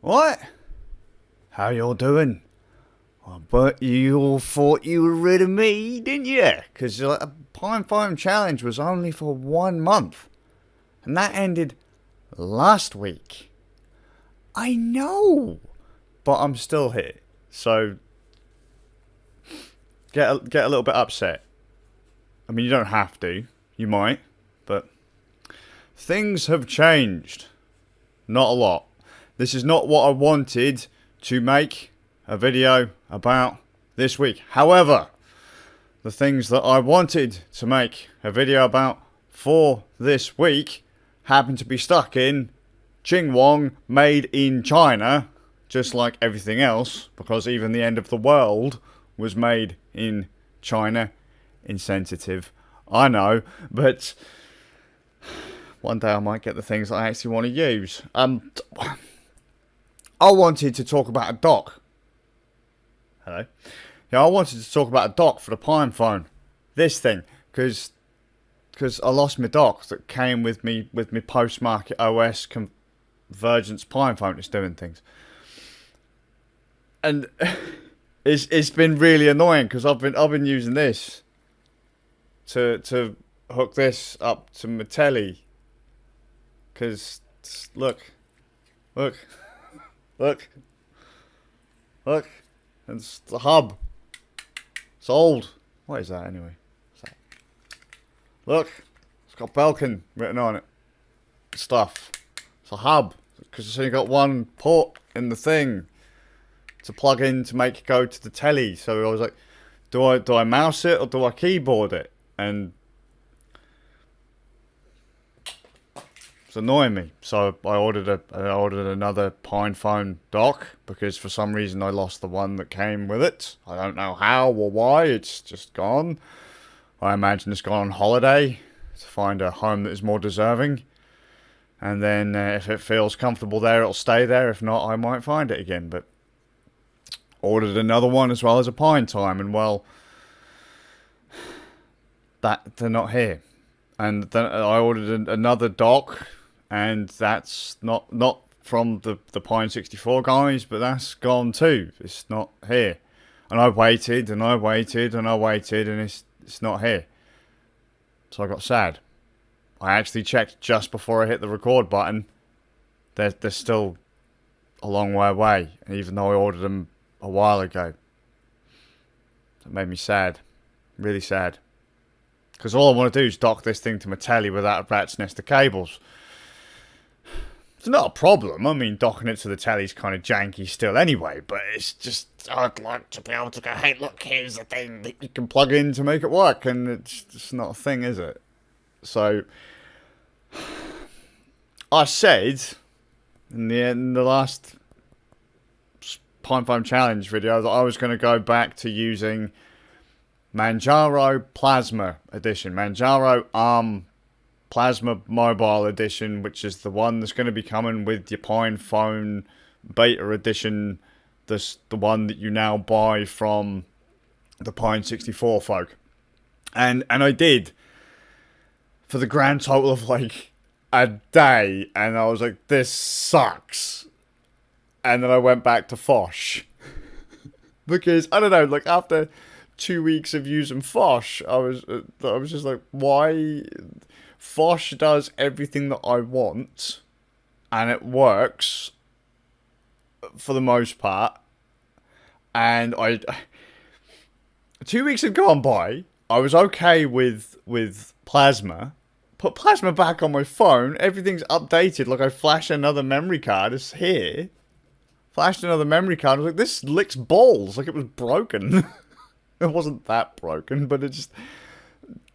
What? How y'all doing? I bet you all thought you were rid of me, didn't you? Because a PinePhone challenge was only for 1 month. And that ended last week. I know. But I'm still here. So, get a little bit upset. I mean, you don't have to. You might. But things have changed. Not a lot. This is not what I wanted to make a video about this week. However, the things that I wanted to make a video about for this week happen to be stuck in Chingwong, made in China, just like everything else, because even the end of the world was made in China. Insensitive, I know, but one day I might get the things I actually want to use. I wanted to talk about a dock. Hello. Yeah, I wanted to talk about a dock for the PinePhone. This thing, because I lost my dock that came with me post-market OS convergence PinePhone. It's doing things, and it's been really annoying because I've been using this to hook this up to my telly. Because look. It's the hub. It's old. What is that anyway? That? Look. It's got Belkin written on it. Stuff. It's a hub. Because it's only got one port in the thing to plug in to make it go to the telly. So I was like, do I mouse it or do I keyboard it? And it's annoying me, so I ordered another PinePhone dock because for some reason I lost the one that came with it. I don't know how or why. It's just gone. I imagine it's gone on holiday to find a home that is more deserving, and then if it feels comfortable there, it'll stay there. If not, I might find it again. But ordered another one as well as a PineTime, and well, that they're not here. And then I ordered another dock, and that's not from the Pine64 guys, but that's gone too. It's not here. And I waited, and I waited, and I waited, and it's not here. So I got sad. I actually checked just before I hit the record button. They're still a long way away, even though I ordered them a while ago. That made me sad. Really sad. Because all I want to do is dock this thing to my telly without a rat's nest of cables. It's not a problem. I mean, docking it to the telly's kind of janky still anyway. But it's just, I'd like to be able to go, hey, look, here's the thing that you can plug in to make it work. And it's just not a thing, is it? So, I said in the last PinePhone Challenge video that I was going to go back to using Manjaro Plasma Edition, Manjaro ARM Plasma Mobile Edition, which is the one that's going to be coming with your PinePhone Beta Edition, the one that you now buy from the Pine64 folk. And I did, for the grand total of like a day, and I was like, this sucks. And then I went back to Phosh. Because, I don't know, like after 2 weeks of using Phosh, I was just like, why? Phosh does everything that I want, and it works for the most part. And 2 weeks had gone by. I was okay with Plasma. Put Plasma back on my phone. Everything's updated. Like I flashed another memory card. It's here. Flashed another memory card. I was like, this licks balls. Like it was broken. It wasn't that broken, but it just...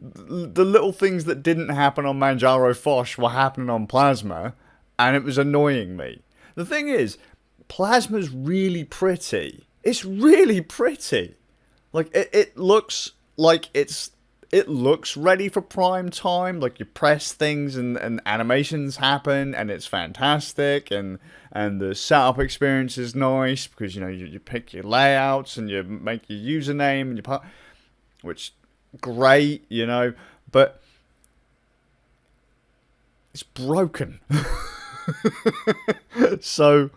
The little things that didn't happen on Manjaro Phosh were happening on Plasma, and it was annoying me. The thing is, Plasma's really pretty. It's really pretty. Like, it looks like it looks ready for prime time. Like, you press things and animations happen, and it's fantastic, and the setup experience is nice, because, you know, you pick your layouts, and you make your username, and which... great, you know, but it's broken. So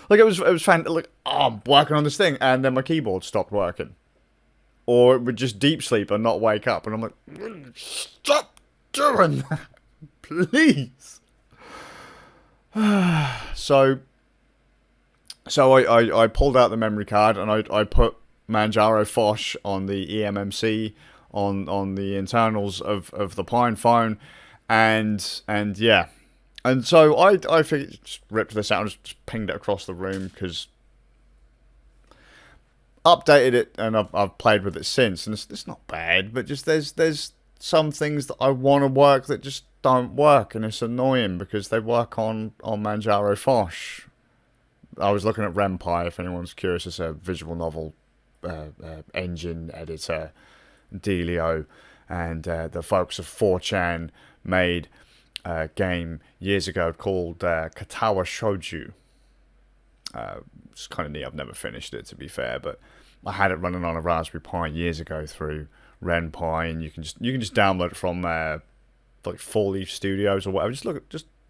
Like, it was fan. Like, oh, I'm working on this thing, and then my keyboard stopped working, or it would just deep sleep and not wake up, and I'm like, stop doing that, please. So I pulled out the memory card, and I put Manjaro Foch on the eMMC on the internals of the PinePhone, and yeah. And so I figured, just ripped this out and just pinged it across the room, because updated it, and I've played with it since, and it's not bad, but just there's some things that I want to work that just don't work, and it's annoying because they work on Manjaro Foch. I was looking at RenPy, if anyone's curious. It's a visual novel engine editor, Delio, and the folks of 4chan made a game years ago called Katawa Shouju. It's kind of neat. I've never finished it, to be fair, but I had it running on a Raspberry Pi years ago through RenPy, and you can just download it from like 4-Leaf Studios or whatever. Just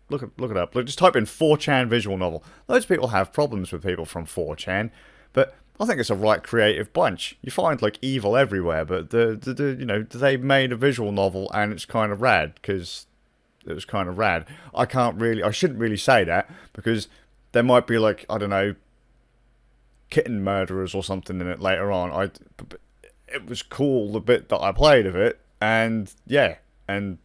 look it up. Just type in 4chan visual novel. Loads of people have problems with people from 4chan, but I think it's a right creative bunch. You find like evil everywhere, but they made a visual novel, and it's kind of rad, because it was kind of rad. I shouldn't really say that, because there might be, like, I don't know, kitten murderers or something in it later on. It was cool, the bit that I played of it, and yeah, and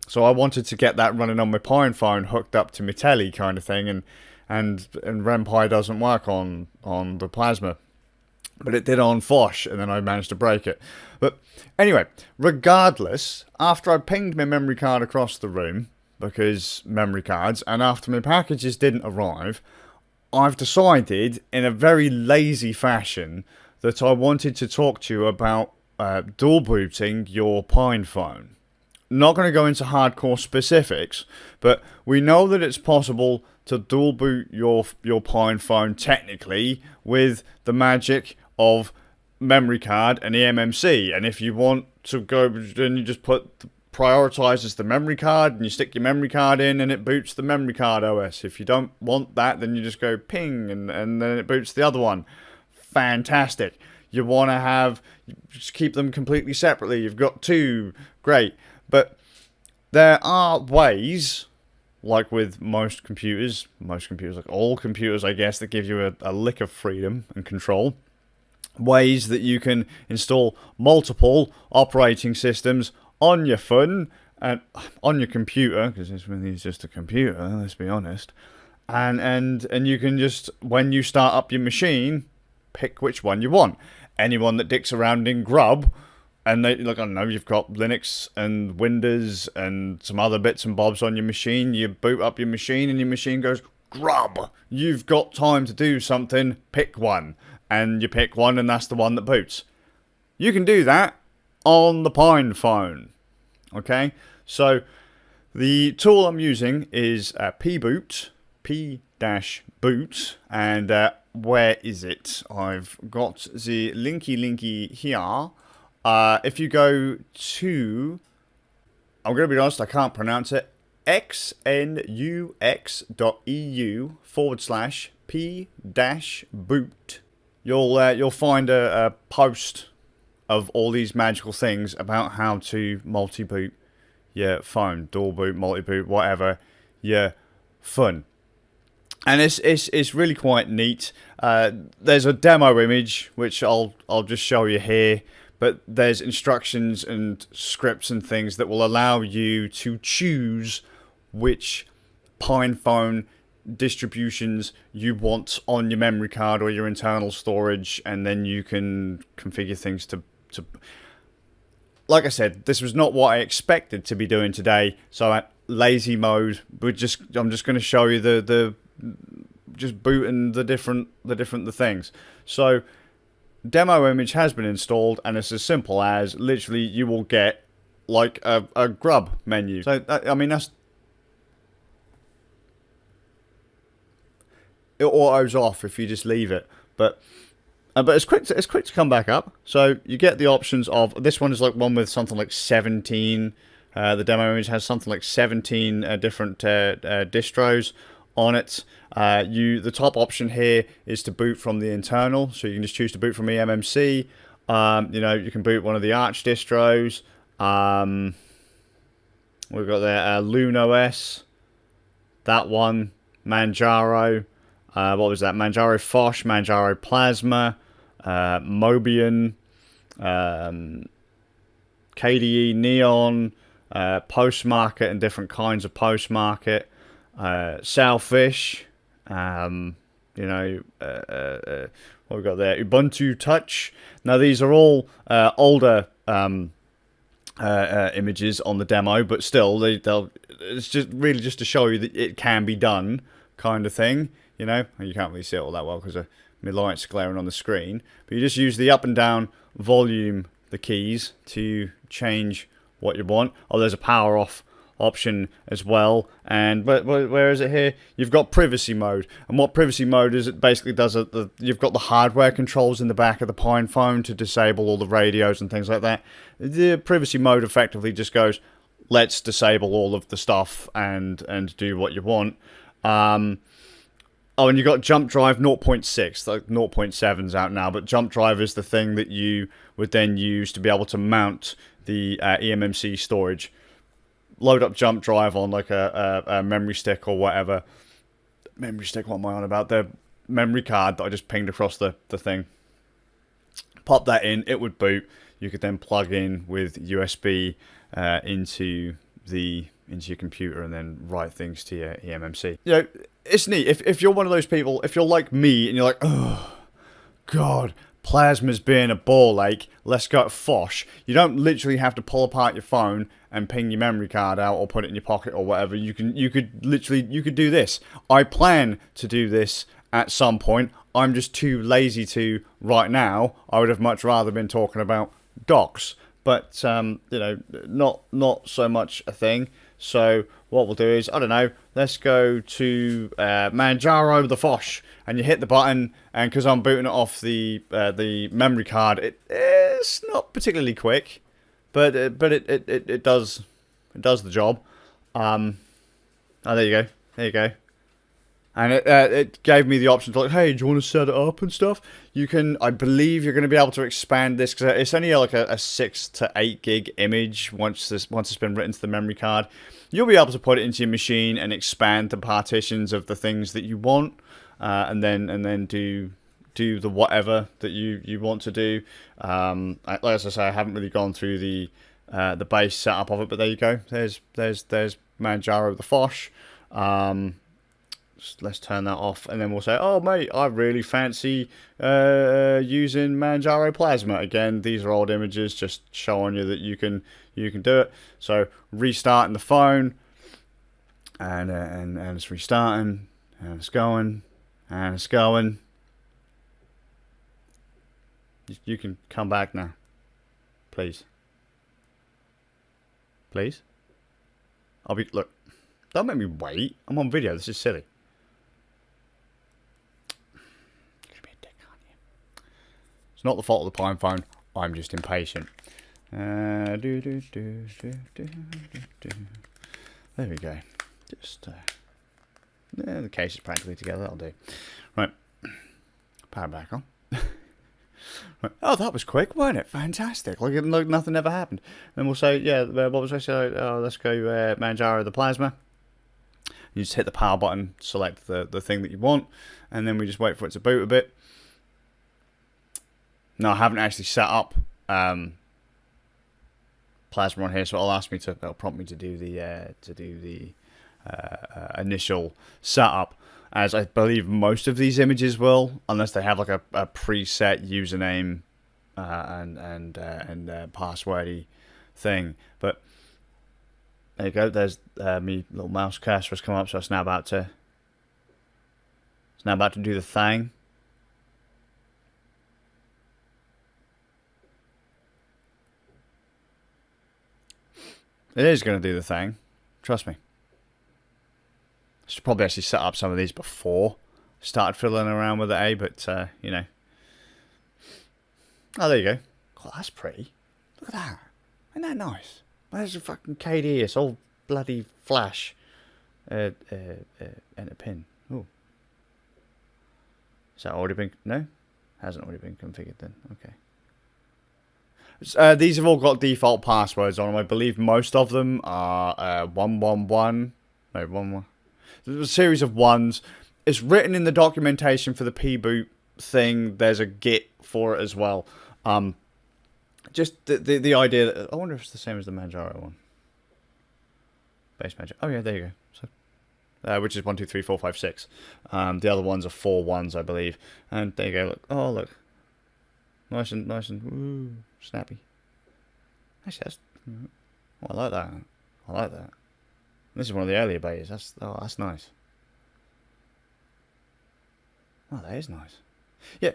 so I wanted to get that running on my PinePhone, hooked up to my telly kind of thing, and RenPy doesn't work on the Plasma, but it did on Foch, and then I managed to break it. But anyway, regardless, after I pinged my memory card across the room, because memory cards, and after my packages didn't arrive, I've decided, in a very lazy fashion, that I wanted to talk to you about dual booting your PinePhone. Not going to go into hardcore specifics, but we know that it's possible to dual boot your PinePhone technically with the magic of memory card and eMMC. And if you want to go, then you just prioritizes the memory card, and you stick your memory card in, and it boots the memory card OS. If you don't want that, then you just go ping, and then it boots the other one. Fantastic. You want to just keep them completely separately. You've got two. Great. But there are ways, like with most computers, like all computers, I guess, that give you a lick of freedom and control. Ways that you can install multiple operating systems on your phone and on your computer, because this really is just a computer, let's be honest. And you can just, when you start up your machine, pick which one you want. Anyone that dicks around in Grub, and they, like, I don't know, you've got Linux and Windows and some other bits and bobs on your machine. You boot up your machine, and your machine goes, Grub, you've got time to do something, pick one. And you pick one, and that's the one that boots. You can do that on the PinePhone. Okay? So, the tool I'm using is pboot, p-boot, and where is it? I've got the linky here. If you go to, I'm going to be honest, I can't pronounce it, xnux.eu/p-boot. You'll find a post of all these magical things about how to multi-boot your phone, dual boot, multi-boot, whatever, your phone. And it's really quite neat. There's a demo image which I'll just show you here. But there's instructions and scripts and things that will allow you to choose which PinePhone distributions you want on your memory card or your internal storage, and then you can configure things to like I said, this was not what I expected to be doing today. So at lazy mode, I'm just going to show you the just booting the different things. So demo image has been installed, and it's as simple as literally you will get like a grub menu. So I mean, that's, it autos off if you just leave it, but it's quick to come back up. So you get the options of, this one is like one with something like 17. The demo image has something like 17 different distros. on it. The top option here is to boot from the internal, so you can just choose to boot from eMMC. You can boot one of the Arch distros. We've got there LunaOS, that one, Manjaro. What was that? Manjaro Fosh, Manjaro Plasma, Mobian, KDE Neon, Postmarket and different kinds of Postmarket, Sailfish, what we've got there, Ubuntu Touch. Now these are all older images on the demo, but still, it's just really just to show you that it can be done, kind of thing. You can't really see it all that well because my light's glaring on the screen. But you just use the up and down volume, the keys, to change what you want. Oh, there's a power off option as well. And where is it here? You've got privacy mode. And what privacy mode is, it basically does you've got the hardware controls in the back of the PinePhone to disable all the radios and things like that. The privacy mode effectively just goes, let's disable all of the stuff and do what you want. Oh, and you got Jump Drive 0.6, like 0.7's out now, but Jump Drive is the thing that you would then use to be able to mount the eMMC storage. Load up Jump Drive on like a memory stick or whatever. Memory stick, what am I on about? The memory card that I just pinged across the thing. Pop that in, it would boot. You could then plug in with USB into your computer and then write things to your eMMC. It's neat. If you're one of those people, if you're like me and you're like, oh, God, Plasma's being a ball ache, let's go to Fosh. You don't literally have to pull apart your phone and ping your memory card out or put it in your pocket or whatever. You could do this. I plan to do this at some point. I'm just too lazy to right now. I would have much rather been talking about docs, but not so much a thing. So what we'll do is, I don't know, let's go to Manjaro the Fosh, and you hit the button, and because I'm booting it off the memory card, it's not particularly quick, but it does the job. Oh, there you go. And it gave me the option to, like, hey, do you want to set it up and stuff? You can, I believe you're going to be able to expand this, because it's only like a 6 to 8 gig image once it's been written to the memory card. You'll be able to put it into your machine and expand the partitions of the things that you want, and then do the whatever that you want to do. Like as I say, I haven't really gone through the base setup of it, but there you go. There's Manjaro the Fosh. Let's turn that off, and then we'll say, oh mate, I really fancy using Manjaro Plasma. Again, these are old images, just showing you that you can do it. So restarting the phone, and it's restarting, and it's going, and it's going. You can come back now, please. Look, don't make me wait. I'm on video. This is silly. It's not the fault of the PinePhone. I'm just impatient. There we go. Just the case is practically together. That'll do. Right. Power back on. Right. Oh, that was quick, weren't it? Fantastic. Like nothing ever happened. Then we'll say, yeah. What was I saying? Oh, let's go Manjaro the Plasma. You just hit the power button, select the thing that you want, and then we just wait for it to boot a bit. No, I haven't actually set up Plasma on here, so it'll prompt me to do the initial setup, as I believe most of these images will, unless they have like a preset username and passwordy thing. But there you go. There's me little mouse cursor has come up, so it's now about to do the thing. It is going to do the thing. Trust me. I should probably actually set up some of these before I started fiddling around with it, but, you know. Oh, there you go. God, that's pretty. Look at that. Isn't that nice? There's a fucking KDE. It's all bloody flash. Enter pin. Oh, has that already been? No, hasn't already been configured then. Okay. These have all got default passwords on them. I believe most of them are 111. No, 11. There's a series of ones. It's written in the documentation for the pboot thing. There's a Git for it as well. Just the idea that, I wonder if it's the same as the Manjaro one. Base Manjaro. Oh yeah, there you go. So, which is 1, 2, 3, 4, 5, 6. The other ones are 4 ones, I believe. And there you go. Look. Oh look. Nice and ooh, snappy. Actually, that's. Oh, I like that. I like that. This is one of the earlier betas. That's nice. Oh, that is nice. Yeah,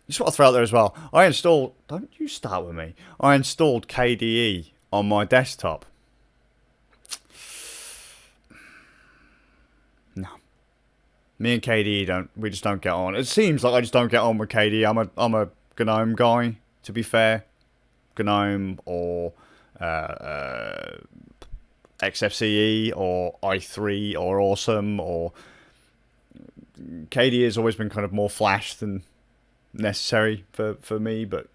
just want to throw out there as well. I installed. Don't you start with me. I installed KDE on my desktop. No. Me and KDE we just don't get on. It seems like I just don't get on with KDE. I'm a GNOME guy, to be fair. GNOME or XFCE or i3 or Awesome or KDE has always been kind of more Flash than necessary for me, but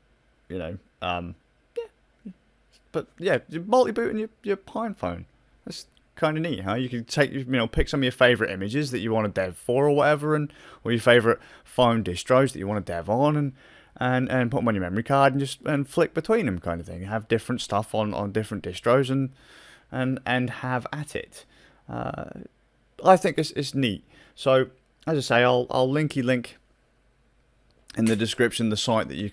you know, yeah. But yeah, multi-booting your PinePhone. That's kind of neat, huh? You can pick some of your favorite images that you want to dev for or whatever, or your favorite phone distros that you want to dev on, and put them on your memory card and flick between them, kind of thing. Have different stuff on different distros and have at it. I think it's neat. So as I say, I'll link in the description the site that you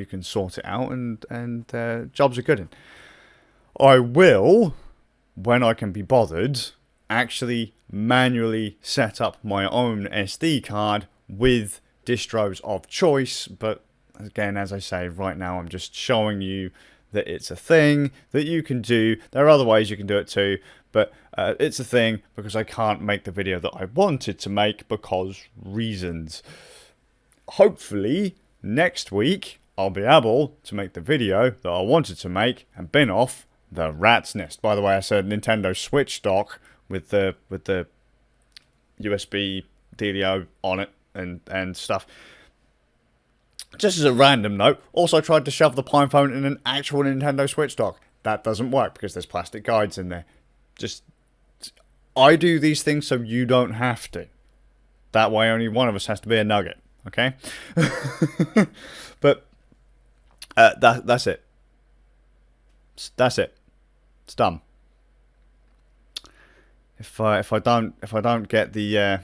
can sort it out, and jobs are good. I will, when I can be bothered, actually manually set up my own SD card with distros of choice, but again, as I say, right now I'm just showing you that it's a thing that you can do. There are other ways you can do it too, but it's a thing because I can't make the video that I wanted to make because reasons. Hopefully next week I'll be able to make the video that I wanted to make and bin off the rat's nest. By the way, I said Nintendo Switch dock with the USB dealio on it and stuff. Just as a random note, also tried to shove the PinePhone in an actual Nintendo Switch dock. That doesn't work because there's plastic guides in there. I do these things so you don't have to. That way only one of us has to be a nugget, okay? But that's it. That's it. It's done. If I don't get the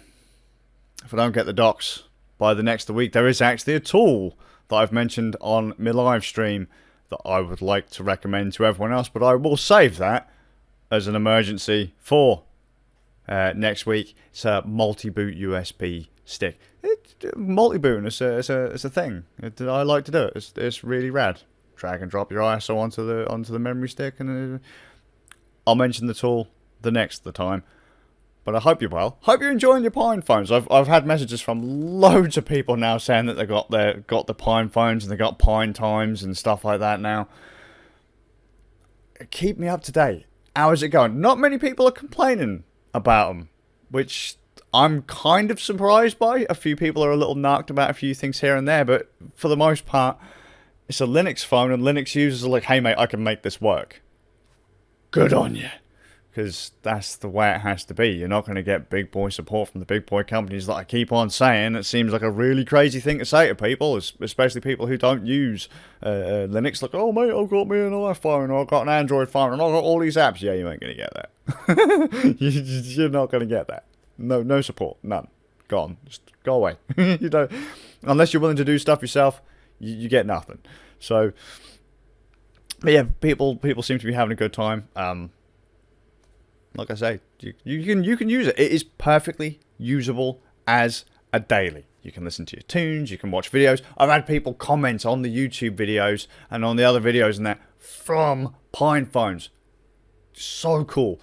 docs by the next week, there is actually a tool that I've mentioned on my live stream that I would like to recommend to everyone else, but I will save that as an emergency for next week. It's a multi-boot USB stick. Multi-booting is a thing. I like to do it. It's really rad. Drag and drop your ISO onto the memory stick, and I'll mention the tool the time. But I hope you're well. Hope you're enjoying your PinePhones. I've had messages from loads of people now saying that they got the PinePhones and they got Pine Times and stuff like that now. Keep me up to date. How is it going? Not many people are complaining about them, which I'm kind of surprised by. A few people are a little narked about a few things here and there, but for the most part, it's a Linux phone, and Linux users are like, hey mate, I can make this work. Good on you. Because that's the way it has to be. You're not going to get big boy support from the big boy companies that I keep on saying. It seems like a really crazy thing to say to people, especially people who don't use Linux. Like, oh mate, I've got me an iPhone, or I've got an Android phone, and I've got all these apps. Yeah, you ain't going to get that. You're not going to get that. No support, none. Gone. Just go away. You don't, unless you're willing to do stuff yourself, you get nothing. So, but yeah, people seem to be having a good time. Like I say, you can use it. It is perfectly usable as a daily. You can listen to your tunes, you can watch videos. I've had people comment on the YouTube videos and on the other videos and that from PinePhones. So cool.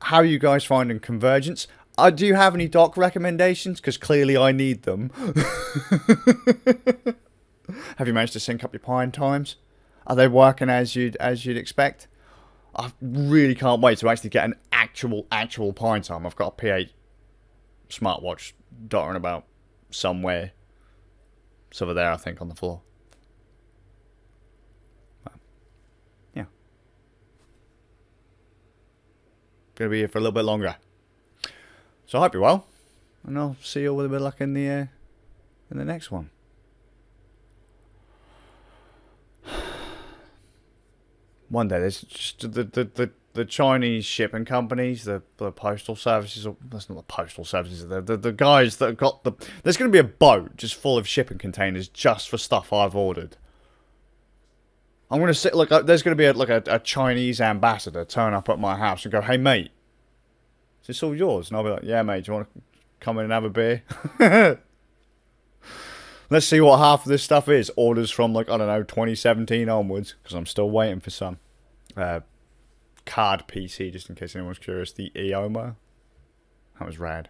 How are you guys finding convergence? Do you have any dock recommendations? Because clearly I need them. Have you managed to sync up your Pine Times? Are they working as you'd expect? I really can't wait to actually get an actual pine time. I've got a P8 smartwatch dottering about somewhere. It's over there, I think, on the floor. Yeah. Gonna be here for a little bit longer. So I hope you're well. And I'll see you all with a bit of luck in the next one. One day, there's just the Chinese shipping companies, the postal services. Or, that's not the postal services. The guys that have got the. There's going to be a boat just full of shipping containers just for stuff I've ordered. I'm going to sit. Look, there's going to be a Chinese ambassador turn up at my house and go, "Hey mate, is this all yours?" And I'll be like, "Yeah mate, do you want to come in and have a beer?" Let's see what half of this stuff is. Orders from, like, I don't know, 2017 onwards. Because I'm still waiting for some. Card PC, just in case anyone's curious. The Eoma. That was rad.